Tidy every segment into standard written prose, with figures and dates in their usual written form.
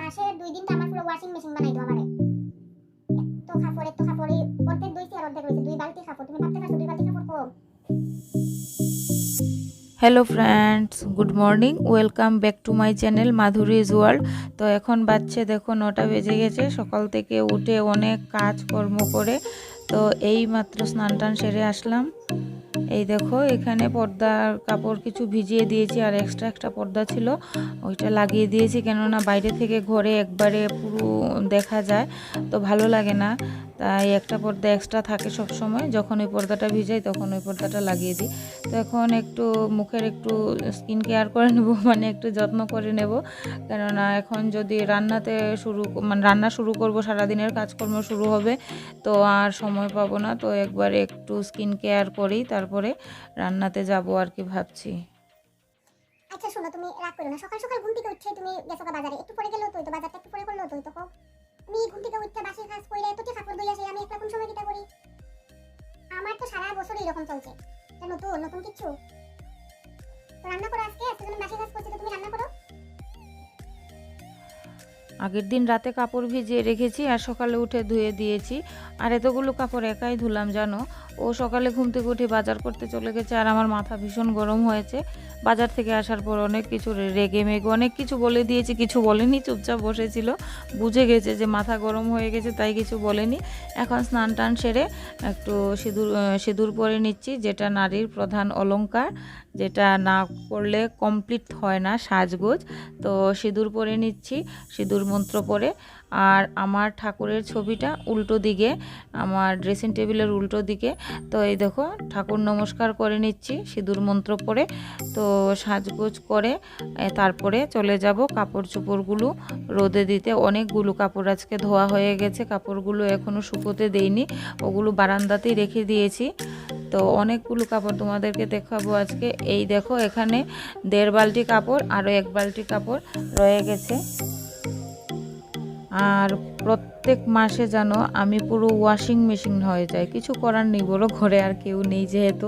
মাসে 2 দিন তো আমার পুরো ওয়াশিং মেশিন বানাই দাও আমারে। এত কাপড় অর্ধেক ধুইছি আর অর্ধেক রইছে 2 বালতি কাপড়। তুমি ভাবতে পারছো 2 বালতি কাপড় কম? Hello friends, good morning, welcome back to my channel Madhuri's world. তো এখন বাজছে দেখো 9টা বেজে গেছে। সকাল থেকে উঠে অনেক কাজকর্ম করে তো এই মাত্র স্নান টান সেরে আসলাম। এই দেখো এখানে পর্দার কাপড় কিছু ভিজিয়ে দিয়েছি আর এক্সট্রা একটা পর্দা ছিল ওইটা লাগিয়ে দিয়েছি, কেননা বাইরে থেকে ঘরে একবারে পুরো দেখা যায় তো ভালো লাগে না, তাই একটা পর্দা এক্সট্রা থাকে সব সময়। যখন ওই পর্দাটা ভিজাই তখন ওই পর্দাটা লাগিয়ে দিই। তো এখন একটু মুখের একটু স্কিন কেয়ার করে নেব, মানে একটু যত্ন করে নেব, কেননা এখন যদি রান্না শুরু করব, সারাদিনের কাজকর্ম শুরু হবে, তো আর সময় পাবো না। তো একবারে একটু স্কিন কেয়ার করি, তারপরে রান্নাতে যাব আর কি ভাবছি। আচ্ছা শোনো, তুমি রাগ করো না। সকাল সকাল ঘুম থেকে উঠে তুমি গেছো বাজারে, একটু পরে গেলেও তো বাজারটা একটু পরে করলেও তো তখন তুমি ঘুম থেকে উঠে বাসি কাজ কইরা এতটি কাপড় ধুই আসি, আমি একটা কোন সময় কিটা করি? আমার তো সারা বছর এরকম চলছে। এটা নতুন নতুন কিছু? তো রান্না করো আজকে তুমি বাসি কাজ করছো, তো তুমি রান্না করো। আগের দিন রাতে কাপড় ভিজিয়ে রেখেছি আর সকালে উঠে ধুয়ে দিয়েছি। আর এতগুলো কাপড় একাই ধুলাম জানো। ও সকালে ঘুম থেকে উঠে বাজার করতে চলে গেছে আর আমার মাথা ভীষণ গরম হয়েছে। বাজার থেকে আসার পর অনেক কিছু রেগে মেগে অনেক কিছু বলে দিয়েছি, কিছু বলেনি, চুপচাপ বসেছিল। বুঝে গেছে যে মাথা গরম হয়ে গেছে, তাই কিছু বলেনি। এখন স্নান টান সেরে একটু সিঁদুর পরে নিচ্ছি, যেটা নারীর প্রধান অলংকার, যেটা না করলে কমপ্লিট হয় না সাজগোজ। তো সিঁদুর পরে নিচ্ছি, সিঁদুর মন্ত্র পড়ে। আর আমার ঠাকুরের ছবিটা উল্টো দিকে, আমার ড্রেসিং টেবিলের উল্টো দিকে। তো এই দেখো ঠাকুর নমস্কার করে নিচ্ছি সিঁদুর মন্ত্র পড়ে। তো সাজগোজ করে তারপরে চলে যাব কাপড় চোপড়গুলো রোদে দিতে। অনেকগুলো কাপড় আজকে ধোয়া হয়ে গেছে, কাপড়গুলো এখনও শুকোতে দেইনি, ওগুলো বারান্দাতেই রেখে দিয়েছি। তো অনেকগুলো কাপড় তোমাদেরকে দেখাবো আজকে। এই দেখো এখানে 1.5 বালতি কাপড়, আরও 1 বালতি কাপড় রয়ে গেছে। আর প্রত্যেক মাসে জানো আমি পুরো ওয়াশিং মেশিন হয়ে যায়, কিছু করার নেই বলো, ঘরে আর কেউ নেই যেহেতু,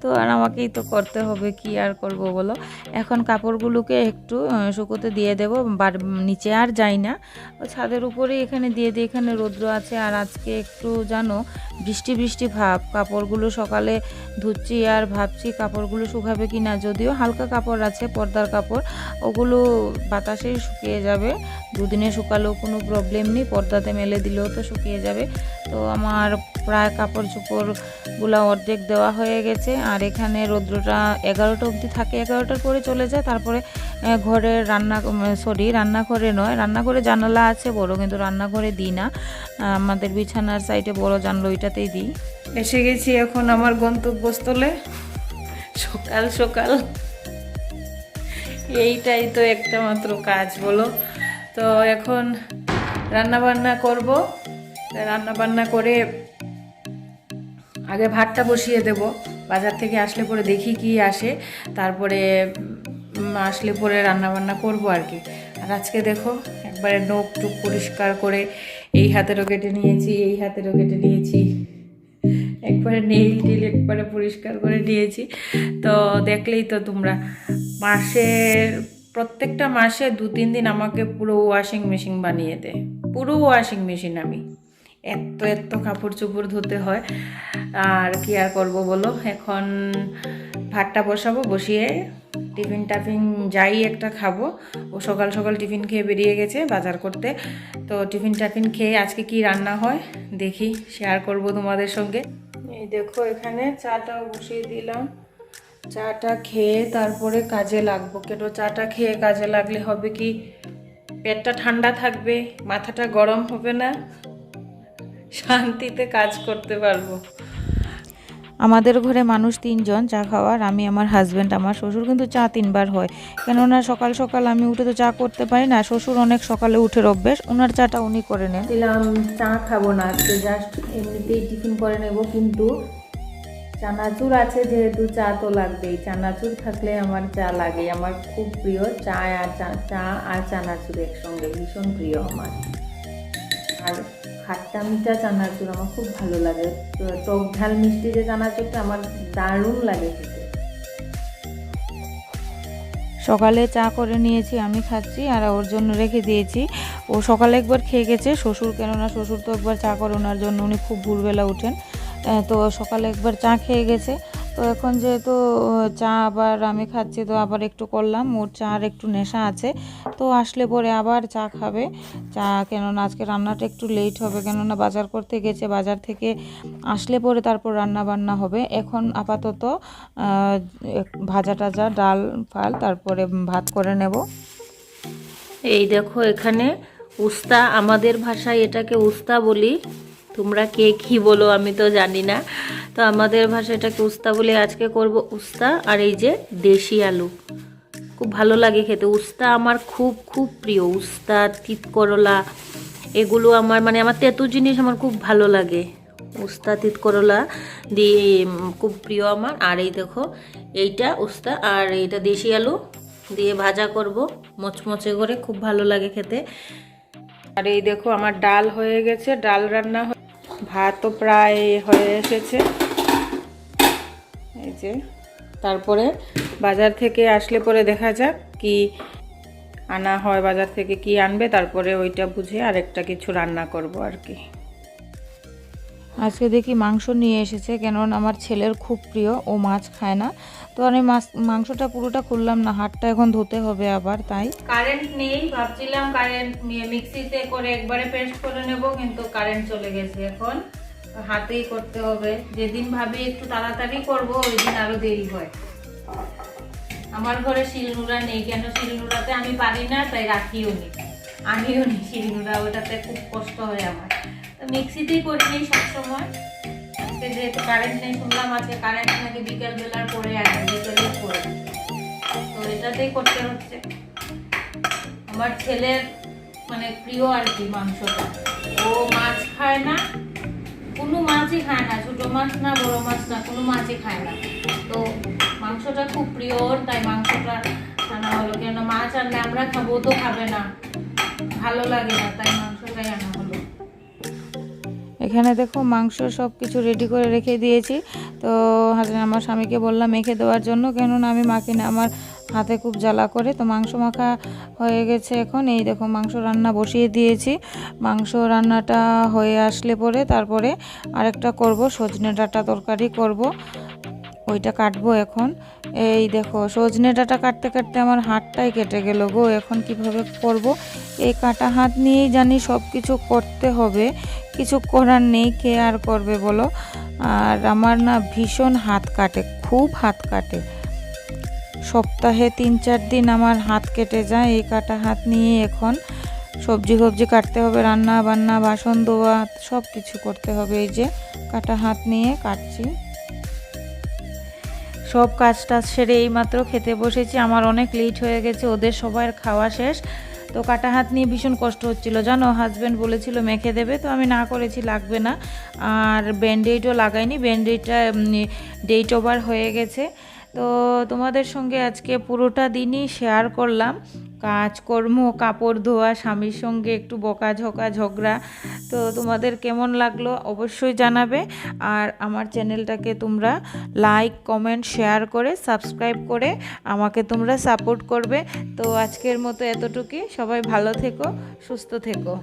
তো আর আমাকেই তো করতে হবে, কি আর করব বলো। এখন কাপড়গুলোকে একটু শুকোতে দিয়ে দেবো, নিচে আর যাই না, ছাদের উপরেই এখানে দিয়ে দিই। এখানে রৌদ্র আছে আর আজকে একটু জানো বৃষ্টি বৃষ্টি ভাব। কাপড়গুলো সকালে ধুচ্ছি আর ভাবছি কাপড়গুলো শুকাবে কি না, যদিও হালকা কাপড় আছে পর্দার কাপড়, ওগুলো বাতাসেই শুকিয়ে যাবে, দুদিনে শুকালেও কোনো প্রবলেম নেই, পর্দাতে মেলে দিলেও তো শুকিয়ে যাবে। তো আমার প্রায় কাপড় চোপড়গুলো অর্ধেক দেওয়া হয়ে গেছে। আর এখানে রৌদ্রটা 11টা অবধি থাকে, 11টার পরে চলে যায়। তারপরে ঘরের রান্নাঘরে নয়, রান্নাঘরে জানালা আছে বড়, কিন্তু রান্নাঘরে দিই না, আমাদের বিছানার সাইডে বড় জানলা, ওইটাতেই দিই। এসে গেছি এখন আমার গন্তব্যস্থলে, সকাল সকাল এইটাই তো একটা মাত্র কাজ বলো। তো এখন রান্না বান্না করব, রান্না বান্না করে আগে ভাতটা বসিয়ে দেব। বাজার থেকে আসলে পরে দেখি কি আসে, তারপরে আসলে পরে রান্না বান্না করব আর কি। আর আজকে দেখো একবারে নখ টুক পরিষ্কার করে এই হাতেরও কেটে নিয়েছি, এই হাতেরও কেটে নিয়েছি, একবারে নেইল টিল একবারে পরিষ্কার করে নিয়েছি। তো দেখলেই তো তোমরা, প্রত্যেকটা মাসে 2-3 দিন আমাকে পুরো ওয়াশিং মেশিন বানিয়ে দেয়, পুরো ওয়াশিং মেশিন। আমি এত এত কাপড় চোপড় ধুতে হয়, আর কি আর করবো বলো। এখন ভাতটা বসাবো, বসিয়ে টিফিন টাফিন যাই একটা খাবো। ও সকাল সকাল টিফিন খেয়ে বেরিয়ে গেছে বাজার করতে, তো টিফিন টাফিন খেয়ে আজকে কি রান্না হয় দেখি, শেয়ার করব তোমাদের সঙ্গে। এই দেখো এখানে চাটাও বসিয়ে দিলাম, চাটা খেয়ে তারপরে কাজে লাগবো। কেন চাটা খেয়ে কাজে লাগলে হবে কি, পেটটা ঠান্ডা থাকবে, মাথাটা গরম হবে না, শান্তিতে কাজ করতে পারবো। আমাদের ঘরে মানুষ 3 জন চা খাওয়ার, আমি, আমার হাজব্যান্ড, আমার শ্বশুর। কিন্তু চা 3 বার হয়, কেননা সকাল সকাল আমি উঠে তো চা করতে পারি না। শ্বশুর অনেক সকালে উঠে অভ্যেস, ওনার চাটা উনি করে নেন। দিলাম চা খাবো না আজকে, জাস্ট এমনিতেই টিফিন করে নেব। কিন্তু চানাচুর আছে যেহেতু চা তো লাগবেই, চানাচুর থাকলে আমার চা লাগে, আমার খুব প্রিয় চা আর চানাচুর একসঙ্গে, ভীষণ প্রিয় আমার। আর খাট্টা মিঠা চানাচুর আমার খুব ভালো লাগে, টক ঝাল মিষ্টি যে চানাচুরটা আমার দারুণ লাগে খেতে। সকালে চা করে নিয়েছি, আমি খাচ্ছি আর ওর জন্য রেখে দিয়েছি। ও সকালে একবার খেয়ে গেছে শ্বশুর, কেননা শ্বশুর তো একবার চা করে ওনার জন্য, উনি খুব ভোরবেলা উঠেন। তো সকালে একবার চা খেয়ে গেছে। তো এখন যেহেতু চা আবার আমি খাচ্ছি, তো আবার একটু করলাম, ওর চার একটু নেশা আছে। তো আসলে পরে আবার চা খাবে চা, কেননা আজকে রান্নাটা একটু লেট হবে, কেননা বাজার করতে গেছে, বাজার থেকে আসলে পরে তারপর রান্না বান্না হবে। এখন আপাতত ভাজা টাজা ডাল ফাল তারপরে ভাত করে নেব। এই দেখো এখানে উস্তা, আমাদের ভাষায় এটাকে উস্তা বলি, তোমরা কে কি বলো আমি তো জানি না, তো আমাদের ভাষায় এটাকে উস্তা বলে। আজকে করব উস্তা আর এই যে দেশি আলু, খুব ভালো লাগে খেতে। উস্তা আমার খুব খুব প্রিয়, উস্তা, তিত করলা, এগুলো আমার মানে আমার তেঁতু জিনিস আমার খুব ভালো লাগে। উস্তা তিত করলা দিয়ে খুব প্রিয় আমার। আর এই দেখো এইটা উস্তা আর এইটা দেশি আলু দিয়ে ভাজা করব মচমচে করে, খুব ভালো লাগে খেতে। আর এই দেখো আমার ডাল হয়ে গেছে, ডাল রান্না, ভাতও প্রায় হয়ে এসেছে। এই যে তারপরে বাজার থেকে আসলে পরে দেখা যাক কি আনা হয়, বাজার থেকে কি আনবে, তারপরে ওইটা বুঝে আরেকটা কিছু রান্না করব আর কি। আজকে দেখি মাংস নিয়ে এসেছে, কেননা আমার ছেলের খুব প্রিয়, ও মাছ খায় না। তো আমি মাংসটা পুরোটা খুললাম না, হাতটা এখন ধুতে হবে আবার, তাই। কারেন্ট নেই, ভাবছিলাম কারেন্ট মিক্সিতে করে একবারে পেস্ট করে নেব, কিন্তু কারেন্ট চলে গেছে, এখন হাতেই করতে হবে। যেদিন ভাবি একটু তাড়াতাড়ি করব, ওই দিন আরো দেরি হয়। আমার ঘরে শিলনোড়া নেই, কেন শিলনোড়াতে আমি পারি না, তাই রাখিও নি, আমিও নি শিলনোড়া, ওটাতে খুব কষ্ট হয় আমার। তো মিক্সিতেই করি নেই সবসময়। আজকে যেহেতু কারেন্ট নেই, শুনলাম আজকে কারেন্ট নাকি বিকেল বেলার পরে আসবে, বিকেলের পরে, তো এটাতেই করতে হচ্ছে। আমার ছেলের মানে প্রিয় আর কি মাংসটা, ও মাছ খায় না, কোনো মাছই খায় না, ছোট মাছ না বড় মাছ না, কোনো মাছই খায় না। তো মাংসটা খুব প্রিয় ওর, তাই মাংসটা আনা হলো। কেন মাছ আনলে আমরা খাবো, তো খাবে না, ভালো লাগে না, তাই মাংসটাই আনা হলো। এখানে দেখো মাংস সব কিছু রেডি করে রেখে দিয়েছি। তো আমার স্বামীকে বললাম মেখে দেওয়ার জন্য, কেননা আমি মাখি না, আমার হাতে খুব জ্বালা করে। তো মাংস মাখা হয়ে গেছে এখন। এই দেখো মাংস রান্না বসিয়ে দিয়েছি। মাংস রান্নাটা হয়ে আসলে পরে তারপরে আরেকটা করব, সজনে ডাঁটা তরকারি করব, ওইটা কাটবো এখন। এই দেখো সজনে ডাঁটা কাটতে কাটতে আমার হাতটাই কেটে গেল গো, এখন কিভাবে করব। এই কাটা হাত নিয়েই জানি সব কিছু করতে হবে, কিছু করার নেই, কে আর করবে বলো। আর আমার না ভীষণ হাত কাটে, খুব হাত কাটে, সপ্তাহে 3-4 দিন আমার হাত কেটে যায় এই কাটা হাত নিয়ে। এখন সবজি ফবজি কাটতে হবে, রান্না বান্না বাসন ধোয়া সব কিছু করতে হবে, এই যে কাটা হাত নিয়ে কাটছি। সব কাজ টাজ সেরে এইমাত্র খেতে বসেছি, আমার অনেক লেট হয়ে গেছে, ওদের সবার খাওয়া শেষ। তো কাটা হাত নিয়ে ভীষণ কষ্ট হচ্ছিল জানো, হাজব্যান্ড বলেছিল মেখে দেবে, তো আমি না করেছি, লাগবে না। আর ব্যান্ডেডও লাগাইনি, ব্যান্ডেডটা ডেট ওভার হয়ে গেছে। তো তোমাদের সঙ্গে আজকে পুরোটা দিনই শেয়ার করলাম, কাজকর্ম, কাপড় ধোয়া, স্বামীর সঙ্গে একটু বকাঝকা ঝগড়া। তো তোমাদের কেমন লাগলো অবশ্যই জানাবে। আর আমার চ্যানেলটাকে তোমরা লাইক কমেন্ট শেয়ার করে সাবস্ক্রাইব করে আমাকে তোমরা সাপোর্ট করবে। তো আজকের মতো এতটুকুই, সবাই ভালো থেকো, সুস্থ থেকো।